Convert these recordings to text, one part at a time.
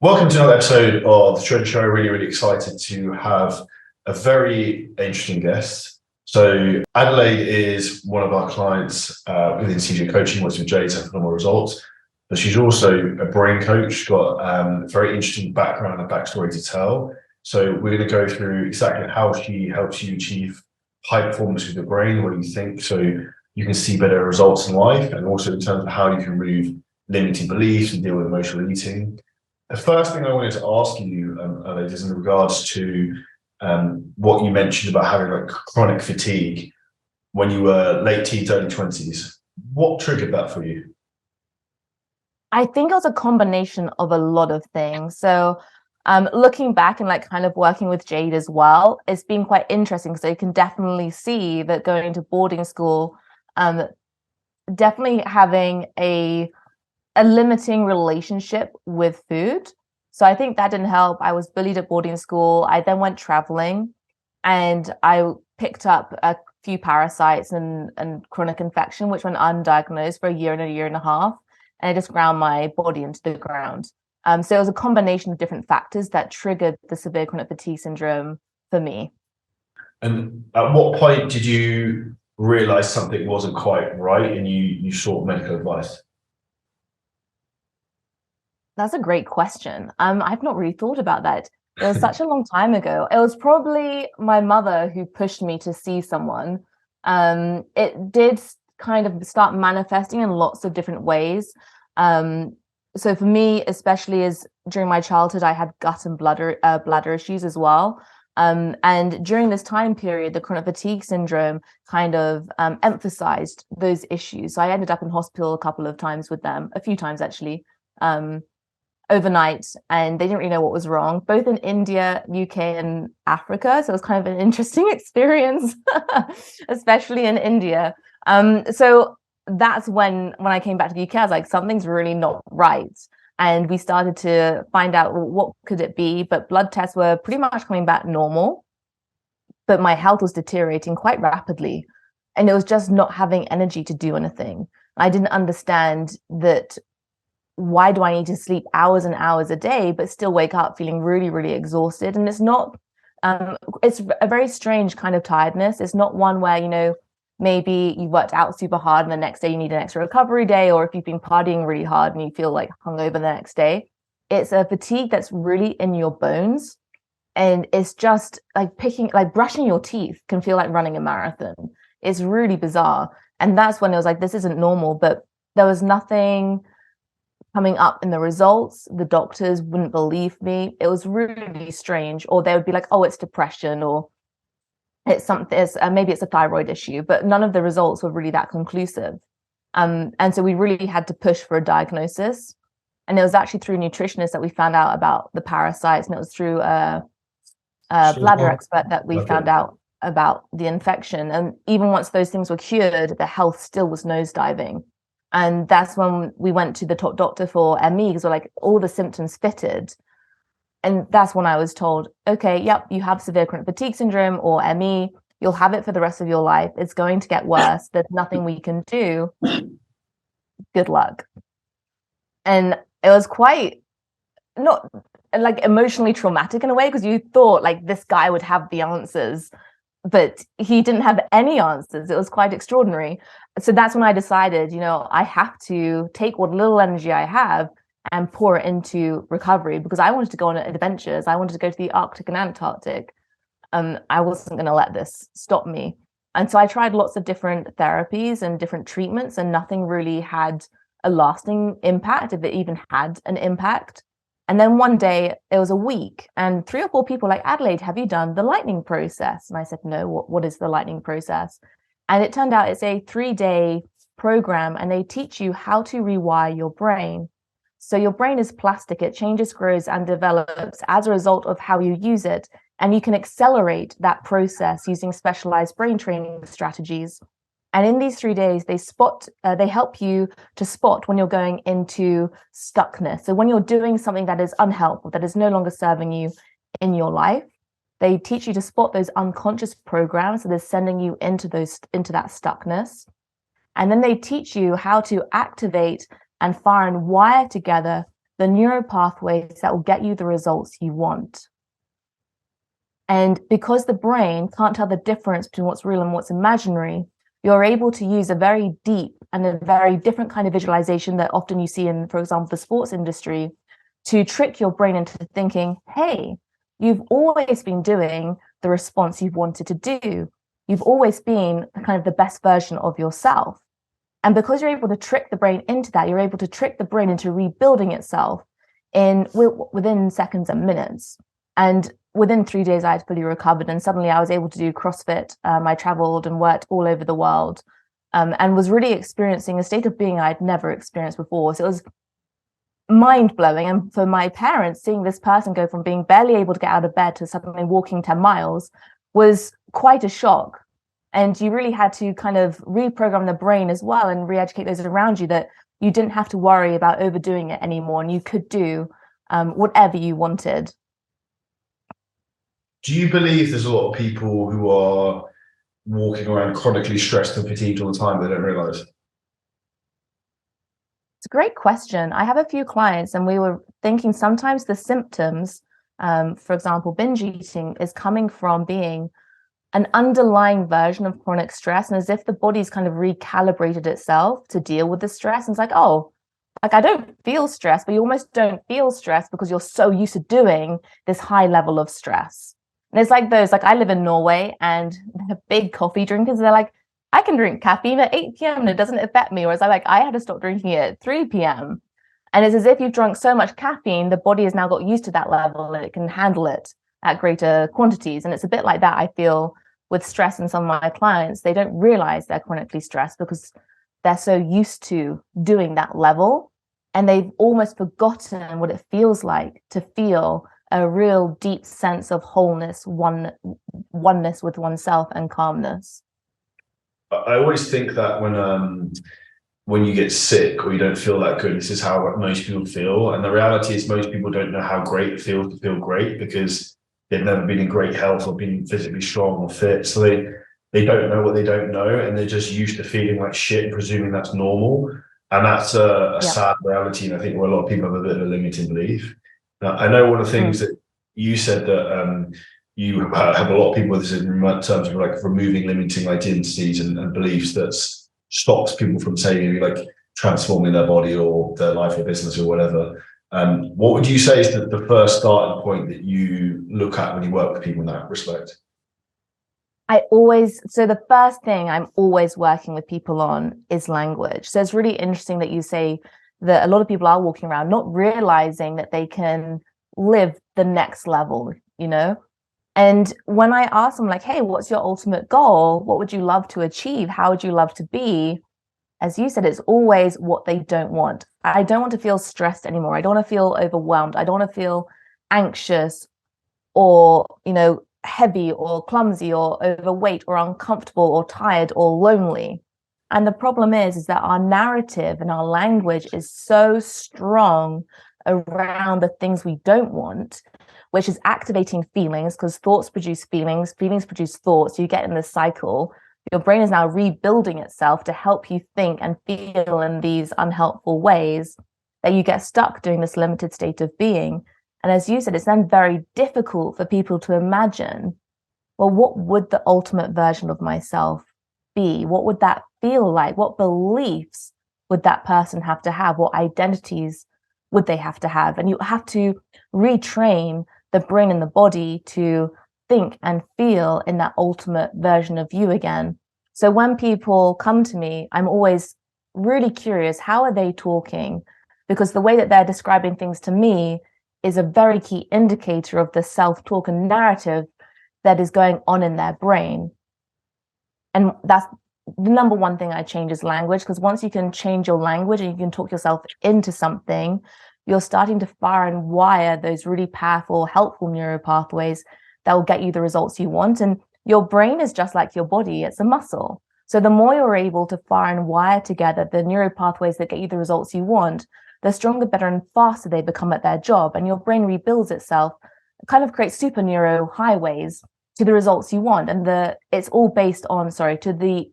Welcome to another episode of the Trend Show. Really excited to have a very interesting guest. So Adelaide is one of our clients within CJ Coaching, works with Jay to have phenomenal results. But she's also a brain coach. She's got a very interesting background and backstory to tell. So we're going to go through exactly how she helps you achieve high performance with your brain, what you think, so you can see better results in life, and also in terms of how you can remove limiting beliefs and deal with emotional eating. The first thing I wanted to ask you, Alex, is in regards to what you mentioned about having like chronic fatigue when you were late teens, early 20s. What triggered that for you? I think it was a combination of a lot of things. So looking back and like kind of working with Jade as well, it's been quite interesting. So you can definitely see that going to boarding school, definitely having a limiting relationship with food. So I think that didn't help. I was bullied at boarding school. I then went traveling and I picked up a few parasites and chronic infection, which went undiagnosed for a year and a half. And it just ground my body into the ground. So it was a combination of different factors that triggered the severe chronic fatigue syndrome for me. And at what point did you realize something wasn't quite right and you sought medical advice? That's a great question. I've not really thought about that. It was such a long time ago. It was probably my mother who pushed me to see someone. It did kind of start manifesting in lots of different ways. So for me, especially as during my childhood, I had gut and bladder issues as well. And during this time period, the chronic fatigue syndrome kind of emphasized those issues. So I ended up in hospital a few times actually. Overnight, and they didn't really know what was wrong, both in India, UK, and Africa. So it was kind of an interesting experience, especially in India. So that's when I came back to the UK, I was like, something's really not right. And we started to find out, well, what could it be? But blood tests were pretty much coming back normal, but my health was deteriorating quite rapidly. And it was just not having energy to do anything. I didn't understand that. Why do I need to sleep hours and hours a day, but still wake up feeling really exhausted? And it's not, it's a very strange kind of tiredness. It's not one where, maybe you worked out super hard and the next day you need an extra recovery day, or if you've been partying really hard and you feel like hungover the next day. It's a fatigue that's really in your bones. And it's just like brushing your teeth can feel like running a marathon. It's really bizarre. And that's when it was like, this isn't normal, but there was nothing coming up in the results. The doctors wouldn't believe me. It was really strange. Or they would be like, oh, it's depression, or it's something, maybe it's a thyroid issue, but none of the results were really that conclusive. And so we really had to push for a diagnosis. And it was actually through nutritionists that we found out about the parasites. And it was through a bladder expert that we found out about the infection. And even once those things were cured, the health still was nosediving. And that's when we went to the top doctor for ME, because we're like, all the symptoms fitted. And that's when I was told, okay, yep, you have severe chronic fatigue syndrome or ME. You'll have it for the rest of your life. It's going to get worse. There's nothing we can do. Good luck. And it was quite not like emotionally traumatic in a way, because you thought like this guy would have the answers, but he didn't have any answers. It was quite extraordinary. So that's when I decided, I have to take what little energy I have and pour it into recovery, because I wanted to go on adventures. I wanted to go to the Arctic and Antarctic. I wasn't going to let this stop me. And so I tried lots of different therapies and different treatments, and nothing really had a lasting impact, if it even had an impact. And then one day, it was a week, and 3 or 4 people were like, Adelaide, have you done the lightning process? And I said, no, what is the lightning process? And it turned out it's a 3-day program, and they teach you how to rewire your brain. So your brain is plastic. It changes, grows, and develops as a result of how you use it. And you can accelerate that process using specialized brain training strategies. And in these 3 days, they help you to spot when you're going into stuckness. So when you're doing something that is unhelpful, that is no longer serving you in your life, they teach you to spot those unconscious programs that are sending you into that stuckness. And then they teach you how to activate and fire and wire together the neuropathways that will get you the results you want. And because the brain can't tell the difference between what's real and what's imaginary, you're able to use a very deep and a very different kind of visualization that often you see in, for example, the sports industry, to trick your brain into thinking, hey, you've always been doing the response you've wanted to do. You've always been kind of the best version of yourself. And because you're able to trick the brain into that, you're able to trick the brain into rebuilding itself within seconds and minutes. And within 3 days, I had fully recovered, and suddenly I was able to do CrossFit. I traveled and worked all over the world, and was really experiencing a state of being I'd never experienced before. So it was mind-blowing. And for my parents, seeing this person go from being barely able to get out of bed to suddenly walking 10 miles was quite a shock. And you really had to kind of reprogram the brain as well and re-educate those around you that you didn't have to worry about overdoing it anymore, and you could do whatever you wanted. Do you believe there's a lot of people who are walking around chronically stressed and fatigued all the time, they don't realize? It's a great question. I have a few clients, and we were thinking sometimes the symptoms, for example, binge eating, is coming from being an underlying version of chronic stress, and as if the body's kind of recalibrated itself to deal with the stress. And it's like, oh, like I don't feel stress, but you almost don't feel stress because you're so used to doing this high level of stress. And it's like those, like I live in Norway, and they're big coffee drinkers. They're like, I can drink caffeine at 8 p.m. and it doesn't affect me. Whereas I had to stop drinking it at 3 p.m. And it's as if you've drunk so much caffeine, the body has now got used to that level and it can handle it at greater quantities. And it's a bit like that, I feel, with stress in some of my clients. They don't realize they're chronically stressed because they're so used to doing that level. And they've almost forgotten what it feels like to feel a real deep sense of wholeness, oneness with oneself, and calmness. I always think that when you get sick or you don't feel that good, this is how most people feel. And the reality is most people don't know how great it feels to feel great because they've never been in great health or been physically strong or fit. So they don't know what they don't know, and they're just used to feeling like shit and presuming that's normal. And that's a sad reality. And I think where a lot of people have a bit of a limiting belief. Now, I know one of the things that you said that you have a lot of people with this in terms of like removing limiting identities and beliefs that stops people from saying like transforming their body or their life or business or whatever. What would you say is the first starting point that you look at when you work with people in that respect? So the first thing I'm always working with people on is language. So it's really interesting that you say that a lot of people are walking around not realizing that they can live the next level, you know? And when I ask them like, hey, what's your ultimate goal? What would you love to achieve? How would you love to be? As you said, it's always what they don't want. I don't want to feel stressed anymore. I don't want to feel overwhelmed. I don't want to feel anxious or, heavy or clumsy or overweight or uncomfortable or tired or lonely. And the problem is that our narrative and our language is so strong around the things we don't want, which is activating feelings, because thoughts produce feelings, feelings produce thoughts. You get in this cycle. Your brain is now rebuilding itself to help you think and feel in these unhelpful ways that you get stuck doing this limited state of being. And as you said, it's then very difficult for people to imagine, well, what would the ultimate version of myself be? What would that feel like? What beliefs would that person have to have? What identities would they have to have? And you have to retrain the brain and the body to think and feel in that ultimate version of you again. So when people come to me, I'm always really curious, how are they talking? Because the way that they're describing things to me is a very key indicator of the self-talk and narrative that is going on in their brain. And that's the number one thing I change is language, because once you can change your language and you can talk yourself into something, you're starting to fire and wire those really powerful, helpful neuropathways that will get you the results you want. And your brain is just like your body, it's a muscle. So the more you're able to fire and wire together the neuropathways that get you the results you want, the stronger, better, and faster they become at their job. And your brain rebuilds itself, kind of creates super neuro highways to the results you want. And it's all based on, to the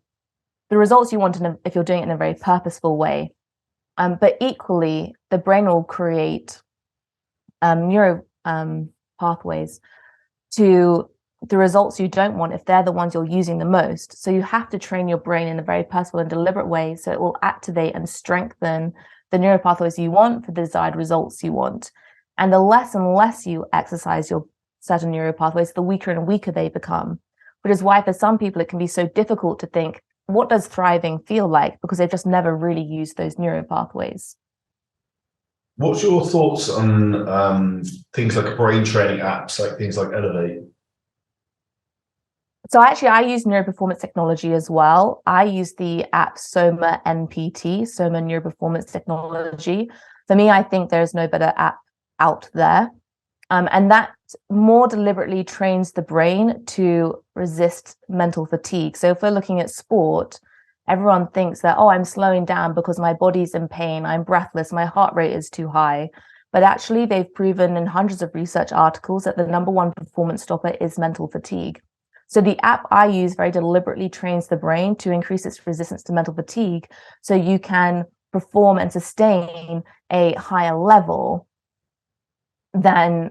results you want if you're doing it in a very purposeful way. But equally, the brain will create neuro pathways to the results you don't want if they're the ones you're using the most. So you have to train your brain in a very purposeful and deliberate way so it will activate and strengthen the neuropathways you want for the desired results you want. And the less and less you exercise your certain neuropathways, the weaker and weaker they become. Which is why for some people it can be so difficult to think, what does thriving feel like? Because they've just never really used those neuropathways. What's your thoughts on things like brain training apps, like things like Elevate? So actually, I use neuroperformance technology as well. I use the app Soma NPT, Soma Neuroperformance Technology. For me, I think there's no better app out there. And that more deliberately trains the brain to resist mental fatigue. So if we're looking at sport, everyone thinks that, oh, I'm slowing down because my body's in pain, I'm breathless, my heart rate is too high. But actually, they've proven in hundreds of research articles that the number one performance stopper is mental fatigue. So the app I use very deliberately trains the brain to increase its resistance to mental fatigue so you can perform and sustain a higher level than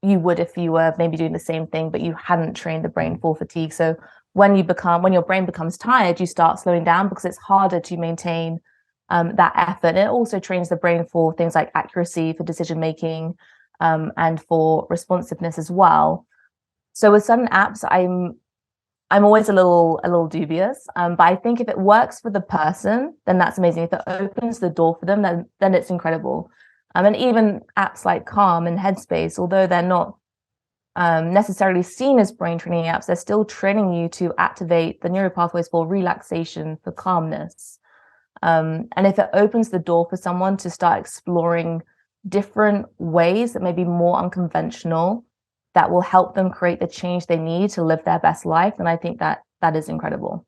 you would if you were maybe doing the same thing, but you hadn't trained the brain for fatigue. So when your brain becomes tired, you start slowing down because it's harder to maintain that effort. And it also trains the brain for things like accuracy, for decision making, and for responsiveness as well. So with certain apps, I'm always a little dubious, but I think if it works for the person, then that's amazing. If it opens the door for them, then it's incredible. And even apps like Calm and Headspace, although they're not necessarily seen as brain training apps, they're still training you to activate the neuropathways for relaxation, for calmness. And if it opens the door for someone to start exploring different ways that may be more unconventional, that will help them create the change they need to live their best life, and I think that is incredible.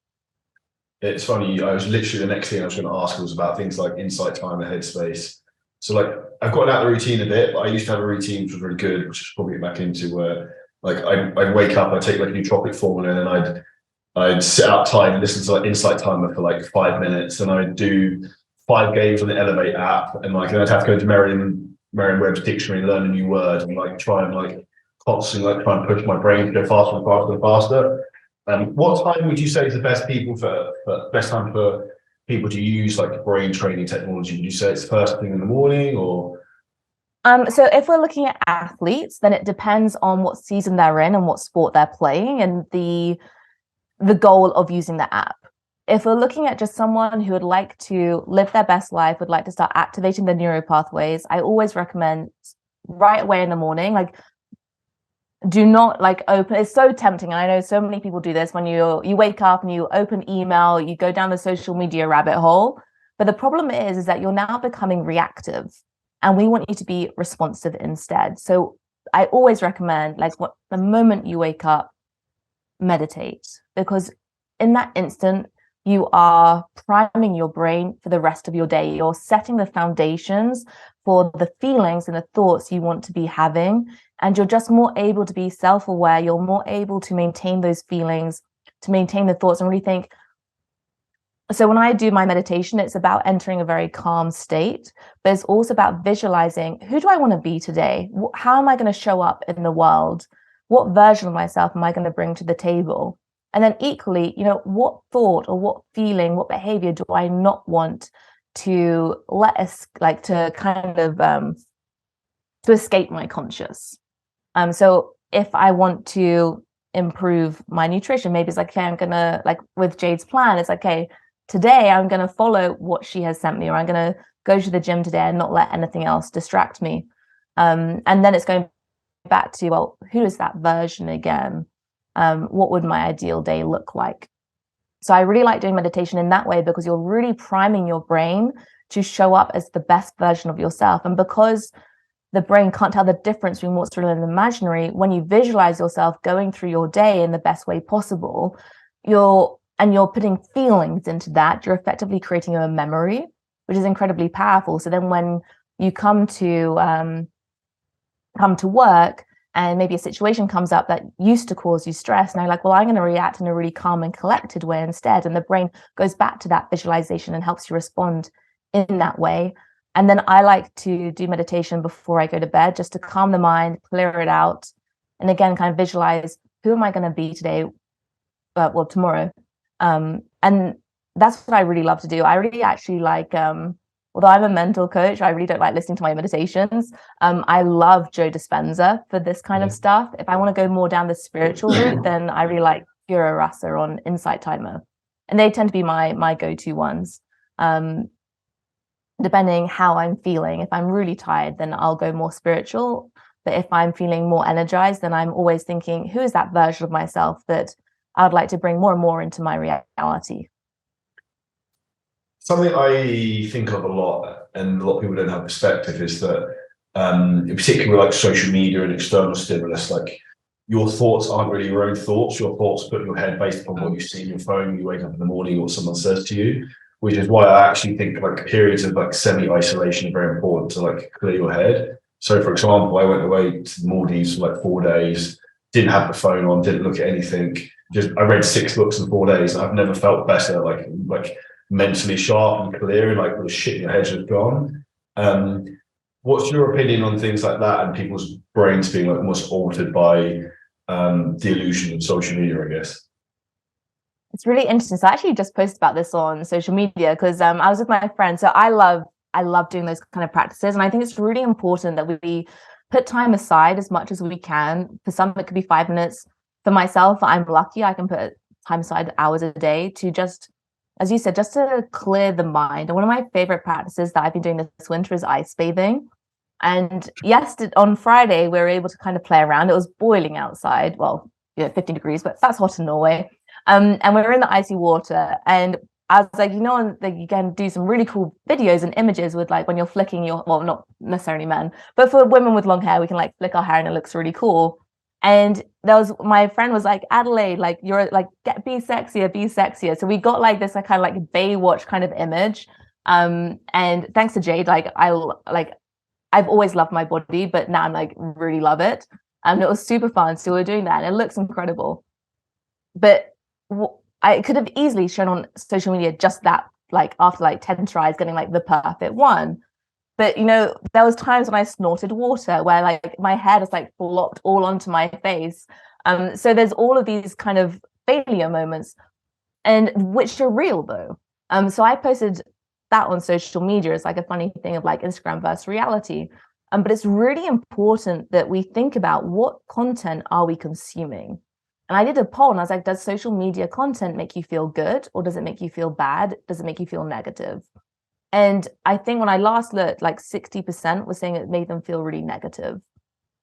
It's funny, I was literally, the next thing I was going to ask was about things like Insight Time and Headspace. So like I've gotten out of the routine a bit, but I used to have a routine which was really good, which is probably back into where like I'd wake up, I'd take like a nootropic formula, and then I'd sit out time and listen to like Insight Timer for like 5 minutes, and I'd do 5 games on the Elevate app, and like I'd have to go into Merriam-Webster's dictionary and learn a new word, and like try and like constantly like try and push my brain to go faster and faster and faster. What time would you say is the best time for people to use like brain training technology? Would you say it's first thing in the morning or? So if we're looking at athletes, then it depends on what season they're in and what sport they're playing and the goal of using the app. If we're looking at just someone who would like to live their best life, would like to start activating the neuropathways, I always recommend right away in the morning, like do not like open. It's so tempting. And I know so many people do this when you wake up and you open email, you go down the social media rabbit hole. But the problem is that you're now becoming reactive and we want you to be responsive instead. So I always recommend the moment you wake up, meditate, because in that instant, you are priming your brain for the rest of your day. You're setting the foundations for the feelings and the thoughts you want to be having. And you're just more able to be self-aware. You're more able to maintain those feelings, to maintain the thoughts and really think. So when I do my meditation, it's about entering a very calm state, but it's also about visualizing, who do I want to be today? How am I going to show up in the world? What version of myself am I going to bring to the table? And then equally, what thought or what feeling, what behavior do I not want to to escape my conscious? So if I want to improve my nutrition, maybe it's like, okay, I'm gonna, like with Jade's plan, it's like, okay, today I'm gonna follow what she has sent me, or I'm gonna go to the gym today and not let anything else distract me. And then it's going back to, well, who is that version again? What would my ideal day look like? So I really like doing meditation in that way because you're really priming your brain to show up as the best version of yourself. And because the brain can't tell the difference between what's real and imaginary, when you visualize yourself going through your day in the best way possible, you're putting feelings into that, you're effectively creating a memory, which is incredibly powerful. So then when you come to work, and maybe a situation comes up that used to cause you stress, and you're like, well, I'm going to react in a really calm and collected way instead. And the brain goes back to that visualization and helps you respond in that way. And then I like to do meditation before I go to bed, just to calm the mind, clear it out. And again, kind of visualize, who am I going to be today? Well, tomorrow. And that's what I really love to do. I really actually like, although I'm a mental coach, I really don't like listening to my meditations. I love Joe Dispenza for this kind of stuff. If I want to go more down the spiritual route, then I really like Pura Rasa on Insight Timer. And they tend to be my go-to ones. Depending how I'm feeling. If I'm really tired, then I'll go more spiritual. But if I'm feeling more energized, then I'm always thinking, who is that version of myself that I'd like to bring more and more into my reality? Something I think of a lot, and a lot of people don't have perspective, is that in particular like social media and external stimulus, like your thoughts aren't really your own thoughts. Your thoughts are put in your head based upon what you see on your phone, you wake up in the morning, what someone says to you, which is why I actually think like periods of like semi-isolation are very important to like clear your head. So for example, I went away to the Maldives for like 4 days, didn't have the phone on, didn't look at anything. I read 6 books in 4 days. And I've never felt better, like mentally sharp and clear, and like the shit in your head has gone. What's your opinion on things like that and people's brains being like almost altered by the illusion of social media, I guess? It's really interesting. So I actually just posted about this on social media because I was with my friend. So I love doing those kind of practices. And I think it's really important that we put time aside as much as we can. For some, it could be 5 minutes. For myself, I'm lucky. I can put time aside hours a day to just, as you said, just to clear the mind. And one of my favorite practices that I've been doing this winter is ice bathing. And on Friday, we were able to kind of play around. It was boiling outside. Well, 15 degrees, but that's hot in Norway. And we were in the icy water. And I was like, you can do some really cool videos and images with like when you're flicking well, not necessarily men, but for women with long hair, we can like flick our hair and it looks really cool. And my friend was like, Adelaide, like you're like, be sexier. So we got like this kind of like Baywatch kind of image. And thanks to Jade, I've always loved my body, but now I'm like really love it. And it was super fun. So we're doing that and it looks incredible. But I could have easily shown on social media just that, like after like 10 tries, getting like the perfect one. But there was times when I snorted water where like my hair just like flopped all onto my face. So there's all of these kind of failure moments, and which are real though. So I posted that on social media as like a funny thing of like Instagram versus reality. But it's really important that we think about what content are we consuming. And I did a poll and I was like, does social media content make you feel good, or does it make you feel bad? Does it make you feel negative? And I think when I last looked, like 60% was saying it made them feel really negative.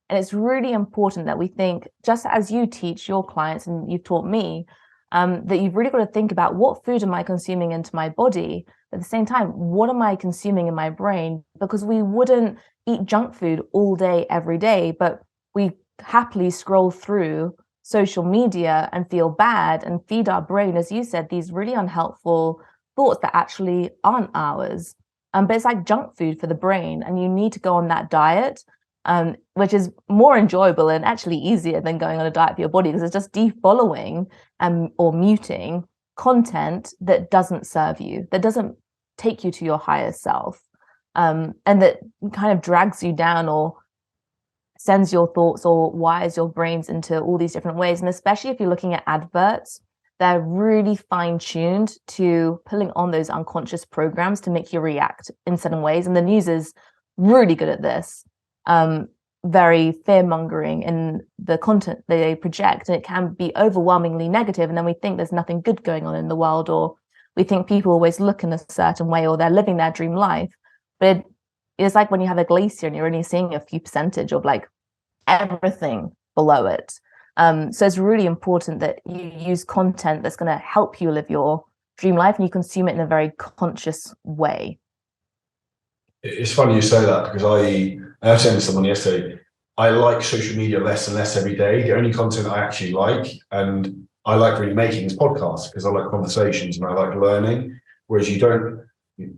And it's really important that we think, just as you teach your clients and you've taught me, that you've really got to think about what food am I consuming into my body? At the same time, what am I consuming in my brain? Because we wouldn't eat junk food all day, every day, but we happily scroll through social media and feel bad and feed our brain, as you said, these really unhelpful thoughts that actually aren't ours. But it's like junk food for the brain, and you need to go on that diet, which is more enjoyable and actually easier than going on a diet for your body, because it's just defollowing or muting content that doesn't serve you, that doesn't take you to your higher self, and that kind of drags you down or sends your thoughts or wires your brains into all these different ways. And especially if you're looking at adverts, they're really fine-tuned to pulling on those unconscious programs to make you react in certain ways. And the news is really good at this, very fear-mongering in the content they project. And it can be overwhelmingly negative. And then we think there's nothing good going on in the world, or we think people always look in a certain way, or they're living their dream life. But it's like when you have a glacier and you're only seeing a few percentage of like everything below it. So it's really important that you use content that's going to help you live your dream life, and you consume it in a very conscious way. It's funny you say that, because I was saying to someone yesterday, I like social media less and less every day. The only content I actually like, and I like really making, is podcasts, because I like conversations and I like learning. Whereas you don't,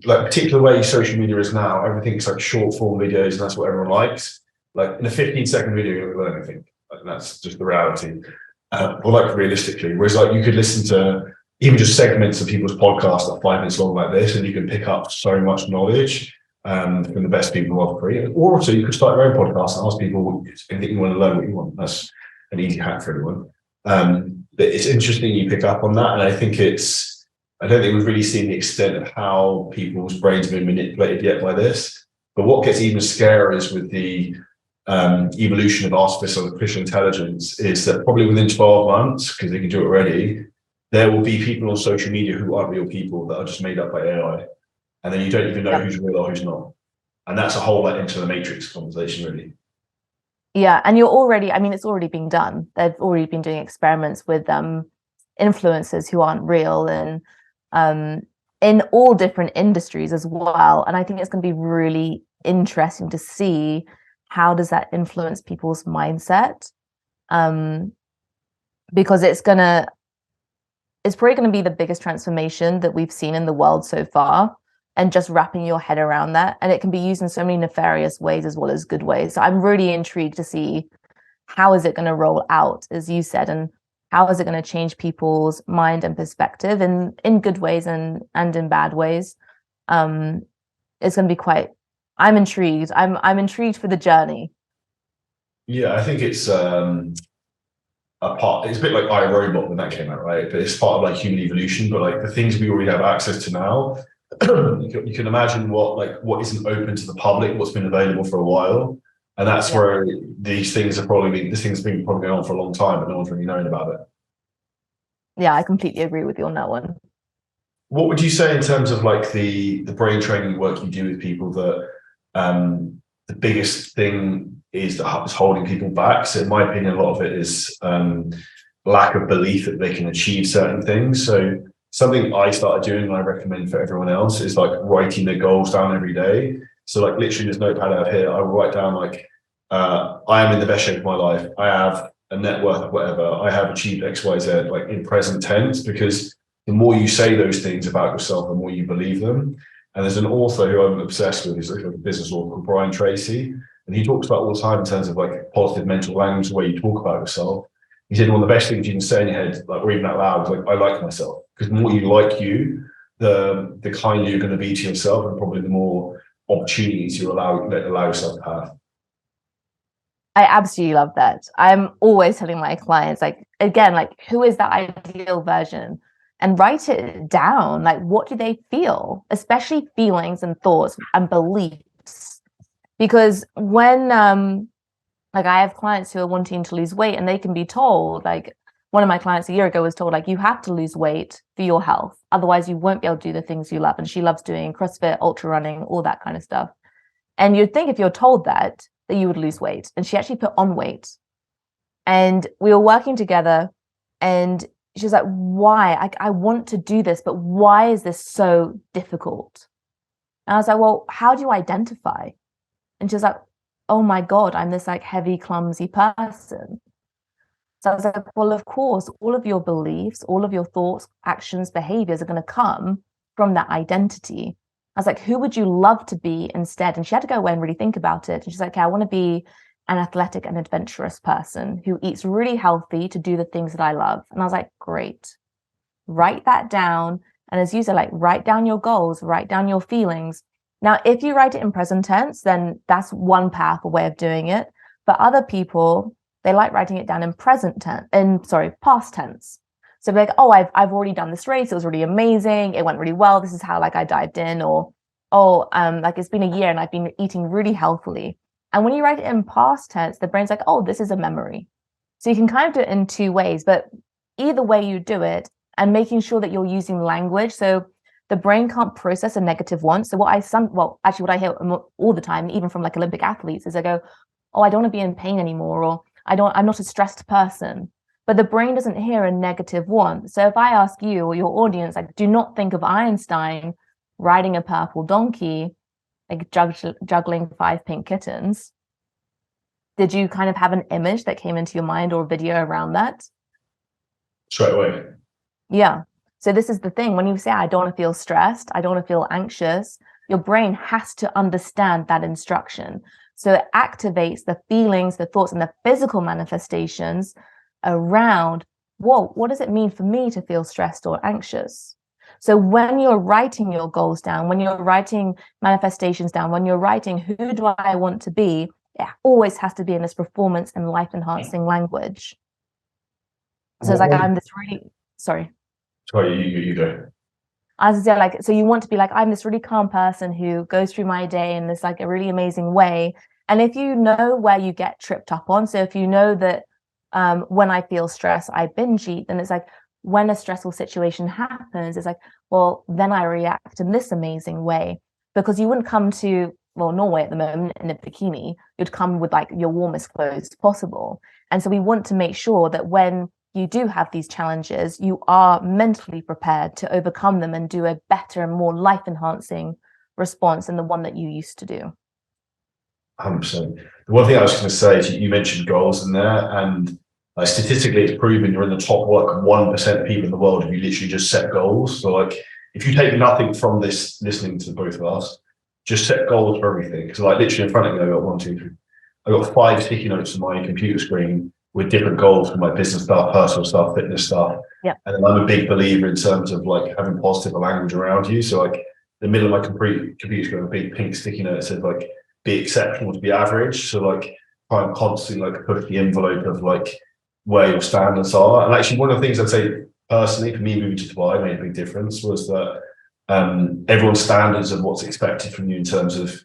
like, particular way social media is now, everything's like short form videos, and that's what everyone likes. Like in a 15-second video, you don't learn anything. Like, that's just the reality. Or like realistically, whereas like you could listen to, even just segments of people's podcasts that are 5 minutes long like this, and you can pick up so much knowledge from the best people of free. Or also you could start your own podcast and ask people anything you want to learn what you want. That's an easy hack for everyone. But it's interesting you pick up on that. And I don't think we've really seen the extent of how people's brains have been manipulated yet by this. But what gets even scarier is with the evolution of artificial intelligence is that probably within 12 months, because they can do it already, there will be people on social media who aren't real people that are just made up by AI. And then you don't even know who's real or who's not. And that's a whole into the matrix conversation, really. Yeah, and it's already being done. They've already been doing experiments with influencers who aren't real, and in all different industries as well. And I think it's going to be really interesting to see how does that influence people's mindset, because it's probably going to be the biggest transformation that we've seen in the world so far, and just wrapping your head around that. And it can be used in so many nefarious ways as well as good ways. So I'm really intrigued to see how is it going to roll out, as you said, and how is it going to change people's mind and perspective in good ways and in bad ways. It's going to be I'm intrigued. I'm intrigued for the journey. Yeah, I think it's a bit like iRobot when that came out, right? But it's part of like human evolution. But like the things we already have access to now, you can imagine what isn't open to the public, what's been available for a while, and that's where these things have been probably going on for a long time, but no one's really known about it. Yeah, I completely agree with you on that one. What would you say in terms of like the brain training work you do with people that the biggest thing is holding people back? So in my opinion, a lot of it is lack of belief that they can achieve certain things. So something I started doing and I recommend for everyone else is like writing their goals down every day. So like literally this notepad out here, I will write down like, I am in the best shape of my life. I have a net worth of whatever. I have achieved X, Y, Z, like in present tense, because the more you say those things about yourself, the more you believe them. And there's an author who I'm obsessed with, he's like a business author called Brian Tracy. And he talks about all the time in terms of like positive mental language, the way you talk about yourself. He said one of the best things you can say in your head, like, or even out loud, is like, I like myself. Because the more you like you, the kinder you're going to be to yourself, and probably the more opportunities you allow yourself to have. I absolutely love that. I'm always telling my clients, like, again, like, who is that ideal version? And write it down. Like, what do they feel? Especially feelings and thoughts and beliefs. Because when, like, I have clients who are wanting to lose weight, and they can be told, like, one of my clients a year ago was told, like, you have to lose weight for your health. Otherwise, you won't be able to do the things you love. And she loves doing CrossFit, ultra running, all that kind of stuff. And you'd think if you're told that you would lose weight. And she actually put on weight. And we were working together, and she was like, why? I want to do this, but why is this so difficult? And I was like, well, how do you identify? And she was like, oh my God, I'm this like heavy, clumsy person. So I was like, well, of course, all of your beliefs, all of your thoughts, actions, behaviors are going to come from that identity. I was like, who would you love to be instead? And she had to go away and really think about it. And she's like, okay, I want to be an athletic and adventurous person who eats really healthy to do the things that I love. And I was like, great. Write that down. And as you said, like, write down your goals, write down your feelings. Now, if you write it in present tense, then that's one path, a way of doing it. But other people, they like writing it down in past tense. So like, oh, I've already done this race. It was really amazing. It went really well. This is how like I dived in. Or, like it's been a year and I've been eating really healthily. And when you write it in past tense, the brain's like, oh, this is a memory. So you can kind of do it in two ways, but either way you do it, and making sure that you're using language. So the brain can't process a negative once. So what I hear all the time, even from like Olympic athletes, is I go, oh, I don't want to be in pain anymore, or I'm not a stressed person. But the brain doesn't hear a negative one. So if I ask you or your audience, like, do not think of Einstein riding a purple donkey, like juggling 5 pink kittens. Did you kind of have an image that came into your mind or a video around that? Straight away. Yeah. So this is the thing. When you say, I don't want to feel stressed, I don't want to feel anxious, your brain has to understand that instruction. So it activates the feelings, the thoughts, and the physical manifestations around whoa, what does it mean for me to feel stressed or anxious? So when you're writing your goals down, when you're writing manifestations down, when you're writing who do I want to be, it always has to be in this performance and life enhancing language. So it's like, I'm this really, sorry. Sorry, you go. As I said, like, so you want to be like, I'm this really calm person who goes through my day in this like a really amazing way. And if you know where you get tripped up on, so if you know that when I feel stress, I binge eat, then it's like, when a stressful situation happens, it's like, well, then I react in this amazing way. Because you wouldn't come to, well, Norway at the moment in a bikini, you'd come with like your warmest clothes possible. And so we want to make sure that when you do have these challenges, you are mentally prepared to overcome them and do a better and more life enhancing response than the one that you used to do. 100%. The one thing I was going to say is you mentioned goals in there, and statistically it's proven you're in the top 1% of people in the world if you literally just set goals. So like, if you take nothing from this, listening to both of us, just set goals for everything. So like literally in front of me, I got 1, 2, 3. I got 5 sticky notes on my computer screen with different goals for my business stuff, personal stuff, fitness stuff. Yeah. And then I'm a big believer in terms of like having positive language around you. So like the middle of my computer screen, a big pink sticky note that says like, be exceptional to be average. So like try and constantly like push the envelope of like where your standards are. And actually one of the things I'd say personally for me moving to Dubai made a big difference was that everyone's standards of what's expected from you in terms of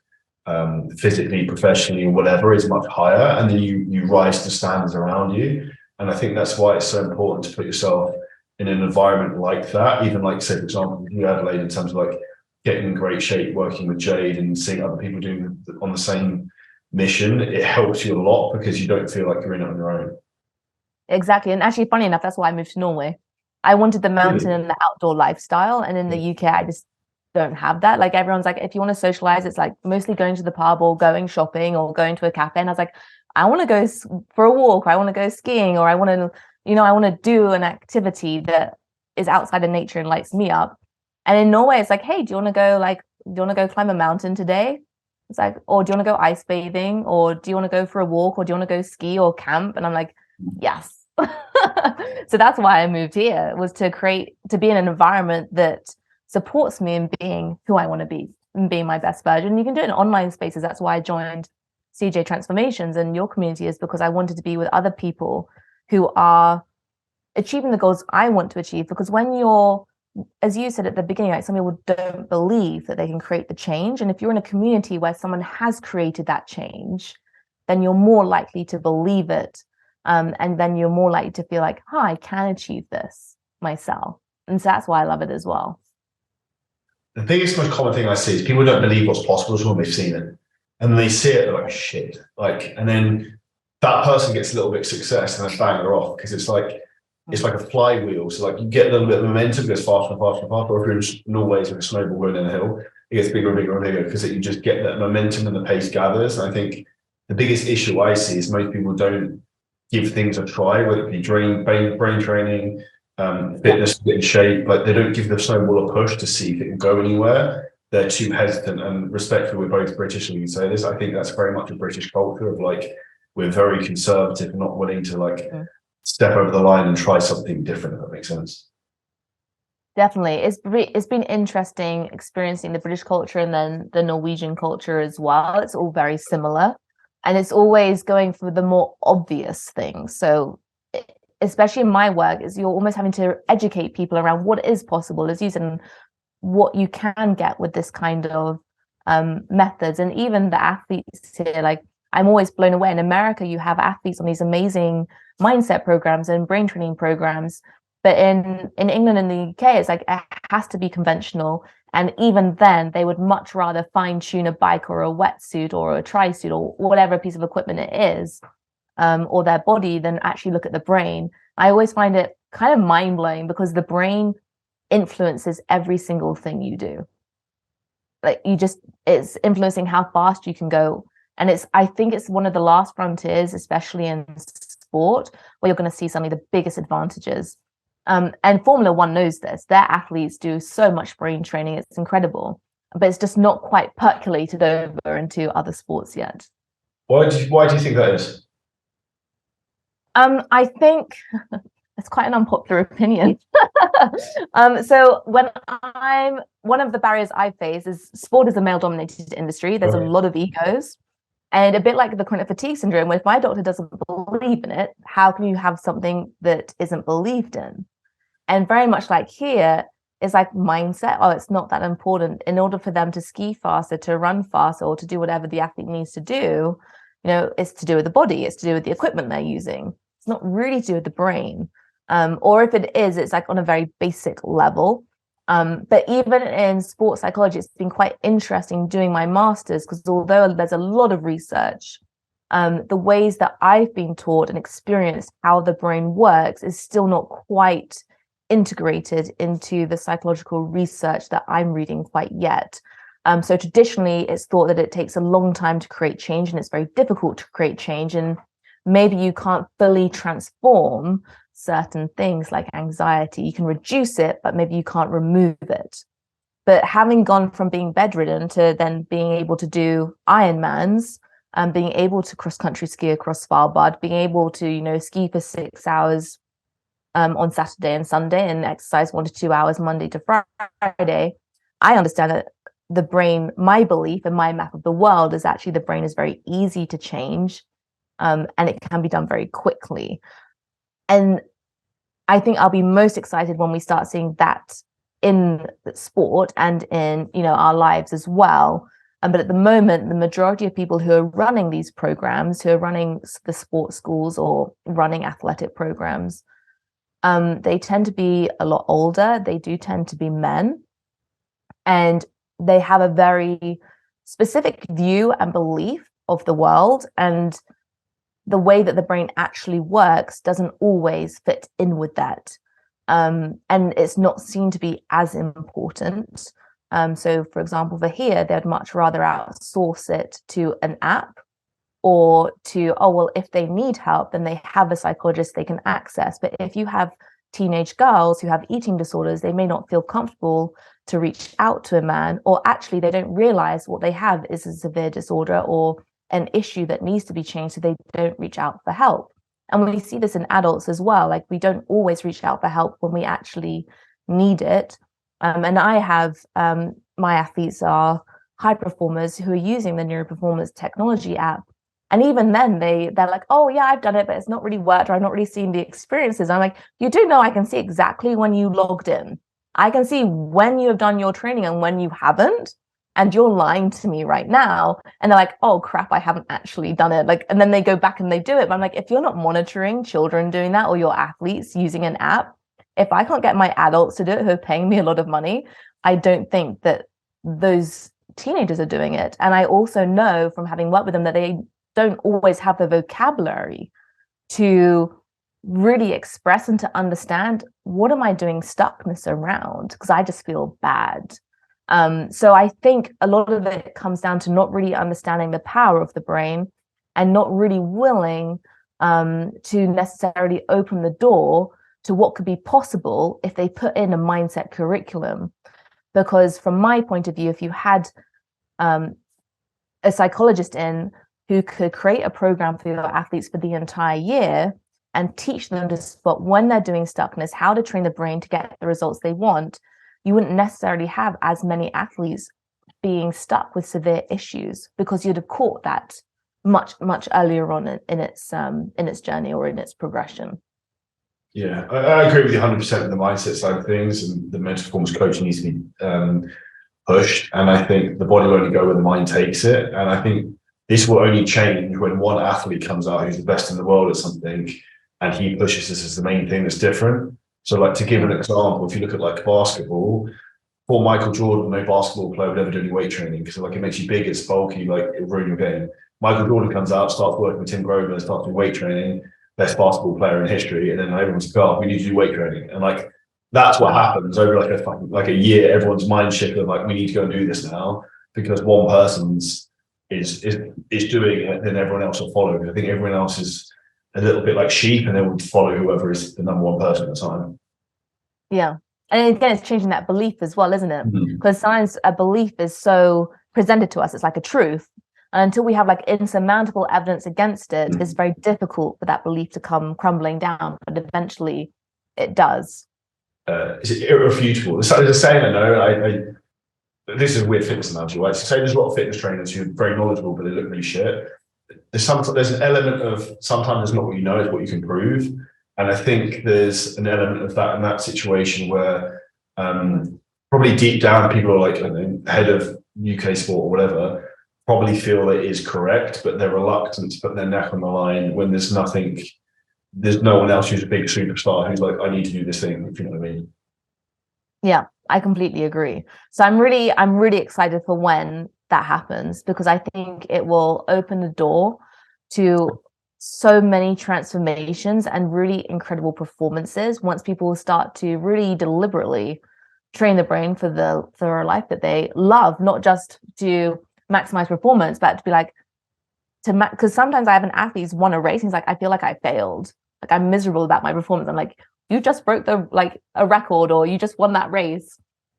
physically, professionally, or whatever is much higher, and then you rise to standards around you. And I think that's why it's so important to put yourself in an environment like that. Even like, say, for example, you Adelaide, in terms of like getting in great shape, working with Jade and seeing other people doing on the same mission, it helps you a lot because you don't feel like you're in it on your own. Exactly. And actually, funny enough, that's why I moved to Norway. I wanted the mountain and the outdoor lifestyle. And in the UK, I just don't have that. Like everyone's like, if you want to socialize, it's like mostly going to the pub or going shopping or going to a cafe. And I was like, I want to go for a walk, or I want to go skiing, or I want to, I want to do an activity that is outside of nature and lights me up. And in Norway, it's like, hey, do you want to go climb a mountain today? It's like, or do you want to go ice bathing, or do you want to go for a walk, or do you want to go ski or camp? And I'm like, yes. So that's why I moved here, was to be in an environment that supports me in being who I want to be and being my best version. You can do it in online spaces. That's why I joined CJ Transformations and your community, is because I wanted to be with other people who are achieving the goals I want to achieve. Because when you're, as you said at the beginning, like some people don't believe that they can create the change. And if you're in a community where someone has created that change, then you're more likely to believe it. And then you're more likely to feel like, I can achieve this myself. And so that's why I love it as well. The biggest, most common thing I see is people don't believe what's possible until they've seen it. And then they see it, they're like, shit. Like, and then that person gets a little bit of success and then bang, they're off. Because it's like a flywheel. So like you get a little bit of momentum, it goes faster and faster and faster. Or if you're in Norway, it's like a snowball going down the hill, it gets bigger and bigger and bigger because you just get that momentum and the pace gathers. And I think the biggest issue I see is most people don't give things a try, whether it be brain training, fitness, get in shape. Like they don't give the snowball a push to see if it can go anywhere. They're too hesitant. And respectfully, we're both British, and we can say this. I think that's very much a British culture of like we're very conservative and not willing to like step over the line and try something different. If that makes sense. Definitely, it's been interesting experiencing the British culture and then the Norwegian culture as well. It's all very similar. And it's always going for the more obvious things. So especially in my work, is you're almost having to educate people around what is possible, as you said, and what you can get with this kind of methods. And even the athletes here, like I'm always blown away. In America, you have athletes on these amazing mindset programs and brain training programs. But in England and the UK, it's like it has to be conventional. And even then, they would much rather fine tune a bike or a wetsuit or a tri-suit or whatever piece of equipment it is, or their body, than actually look at the brain. I always find it kind of mind-blowing because the brain influences every single thing you do. Like it's influencing how fast you can go. And I think it's one of the last frontiers, especially in sport, where you're going to see suddenly the biggest advantages. And Formula One knows this. Their athletes do so much brain training. It's incredible, but it's just not quite percolated over into other sports yet. Why do you think that is? I think It's quite an unpopular opinion. So one of the barriers I face is sport is a male-dominated industry. There's a lot of egos. And a bit like the chronic fatigue syndrome, if my doctor doesn't believe in it, how can you have something that isn't believed in? And very much like here, it's like mindset. Oh, it's not that important. In order for them to ski faster, to run faster, or to do whatever the athlete needs to do, it's to do with the body. It's to do with the equipment they're using. It's not really to do with the brain. Or if it is, it's like on a very basic level. But even in sports psychology, it's been quite interesting doing my master's, because although there's a lot of research, the ways that I've been taught and experienced how the brain works is still not quite integrated into the psychological research that I'm reading quite yet. So traditionally, it's thought that it takes a long time to create change, and it's very difficult to create change. And maybe you can't fully transform certain things like anxiety. You can reduce it, but maybe you can't remove it. But having gone from being bedridden to then being able to do Ironmans, being able to cross-country ski across Svalbard, being able to, ski for 6 hours on Saturday and Sunday and exercise 1 to 2 hours Monday to Friday, I understand that the brain, my belief and my map of the world is actually the brain is very easy to change, and it can be done very quickly. And I think I'll be most excited when we start seeing that in sport and in our lives as well. But at the moment, the majority of people who are running these programs, who are running the sports schools or running athletic programs, they tend to be a lot older. They do tend to be men, and they have a very specific view and belief of the world, and the way that the brain actually works doesn't always fit in with that. And it's not seen to be as important. So for example, for here, they'd much rather outsource it to an app, or to, if they need help, then they have a psychologist they can access. But if you have teenage girls who have eating disorders, they may not feel comfortable to reach out to a man, or actually they don't realize what they have is a severe disorder or an issue that needs to be changed, so they don't reach out for help. And we see this in adults as well. Like, we don't always reach out for help when we actually need it. And I have my athletes are high performers who are using the neuroperformance technology app, and even then they're like, oh yeah, I've done it, but it's not really worked, or I'm not really seeing the experiences. I'm like, you do know I can see exactly when you logged in. I can see when you have done your training and when you haven't. And you're lying to me right now. And they're like, oh crap, I haven't actually done it. And then they go back and they do it. But I'm like, if you're not monitoring children doing that, or your athletes using an app, if I can't get my adults to do it who are paying me a lot of money, I don't think that those teenagers are doing it. And I also know from having worked with them that they don't always have the vocabulary to really express and to understand, what am I doing stuckness around? Because I just feel bad. So I think a lot of it comes down to not really understanding the power of the brain, and not really willing to necessarily open the door to what could be possible if they put in a mindset curriculum. Because from my point of view, if you had a psychologist in who could create a program for your athletes for the entire year and teach them to spot when they're doing stuckness, how to train the brain to get the results they want, you wouldn't necessarily have as many athletes being stuck with severe issues, because you'd have caught that much earlier on in its journey or in its progression. Yeah, I agree with you 100% on the mindset side of things, and the mental performance coaching needs to be pushed. And I think the body will only go where the mind takes it. And I think this will only change when one athlete comes out who's the best in the world at something, and he pushes this as the main thing that's different. So, like, to give an example, if you look at like basketball, for Michael Jordan, no basketball player would ever do any weight training, because it makes you big, it's bulky, it'll ruin your game. Michael Jordan comes out, starts working with Tim Grover, starts doing weight training, best basketball player in history, and then everyone's like, oh, we need to do weight training. And that's what happens over a year. Everyone's mind shifted, we need to go and do this now, because one person's is doing it, then everyone else will follow. I think everyone else is a little bit like sheep, and they would follow whoever is the number one person at the time. Yeah. And again, it's changing that belief as well, isn't it? Because sometimes a belief is so presented to us, it's like a truth. And until we have insurmountable evidence against it, it's very difficult for that belief to come crumbling down. But eventually it does. Is it irrefutable? There's a saying I know. This is a weird fitness analogy, right? So say there's a lot of fitness trainers who are very knowledgeable, but they look really shit. There's an element of sometimes it's not what you know, it's what you can prove. And I think there's an element of that in that situation where probably deep down people are like, I don't know, head of UK sport or whatever, probably feel it is correct, but they're reluctant to put their neck on the line when there's no one else who's a big superstar who's like, I need to do this thing, if you know what I mean. Yeah, I completely agree. So I'm really excited for when that happens, because I think it will open the door to so many transformations and really incredible performances once people start to really deliberately train the brain for a life that they love, not just to maximize performance, but to be like, because sometimes I have an athlete who's won a race and he's like, I feel like I failed, like I'm miserable about my performance. I'm like, you just broke a record, or you just won that race.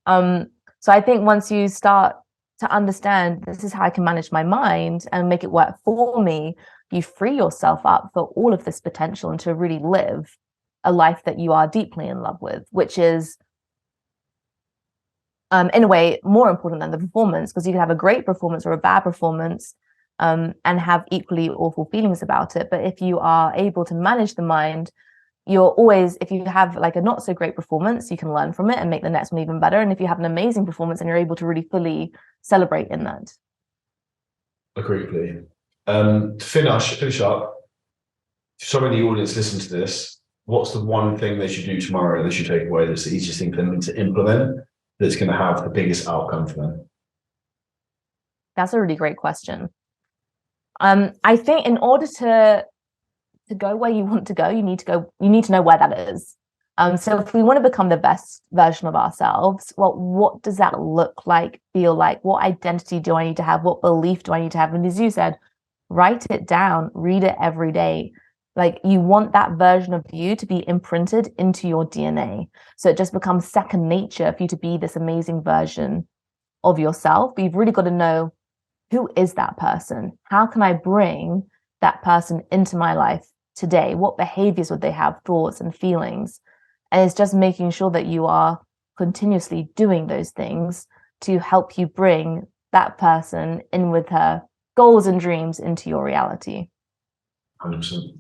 So I think once you start to understand this is how I can manage my mind and make it work for me, you free yourself up for all of this potential and to really live a life that you are deeply in love with, which is in a way more important than the performance, because you can have a great performance or a bad performance and have equally awful feelings about it. But if you are able to manage the mind, you're always, if you have like a not so great performance, you can learn from it and make the next one even better. And if you have an amazing performance, and you're able to really fully celebrate in that. Agreed. To finish up, if someone in the audience listen to this, what's the one thing they should do tomorrow they should take away that's the easiest thing for them to implement that's going to have the biggest outcome for them? That's a really great question. I think in order to go where you want to go, you need to know where that is. So if we want to become the best version of ourselves, well, what does that look like, feel like? What identity do I need to have? What belief do I need to have? And as you said, write it down, read it every day. Like, you want that version of you to be imprinted into your DNA. So it just becomes second nature for you to be this amazing version of yourself. But you've really got to know, who is that person? How can I bring that person into my life today? What behaviors would they have, thoughts and feelings? And it's just making sure that you are continuously doing those things to help you bring that person in with her goals and dreams into your reality. 100%.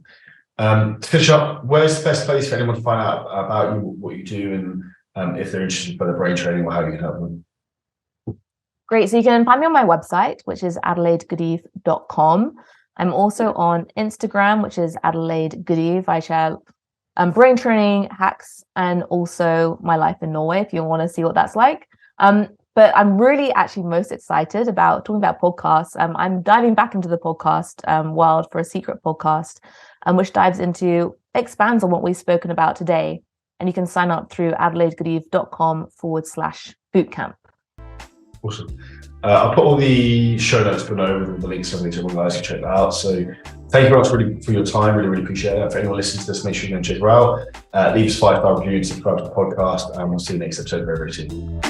To finish up, where's the best place for anyone to find out about you, what you do, and if they're interested in further brain training or how you can help them? Great. So you can find me on my website, which is adelaidegoodeve.com. I'm also on Instagram, which is Adelaide Goodeve. I share brain training hacks and also my life in Norway, if you want to see what that's like. But I'm really actually most excited about talking about podcasts. I'm diving back into the podcast world for a secret podcast, which expands on what we've spoken about today. And you can sign up through adelaidegoodeve.com/bootcamp. Awesome. I'll put all the show notes below with all the links and everything, so everyone guys can check that out. So thank you very much for your time. Really appreciate it. For anyone listening to this, make sure you go and check her out. Leave us 5-star review, subscribe to the podcast, and we'll see you next episode very, very soon.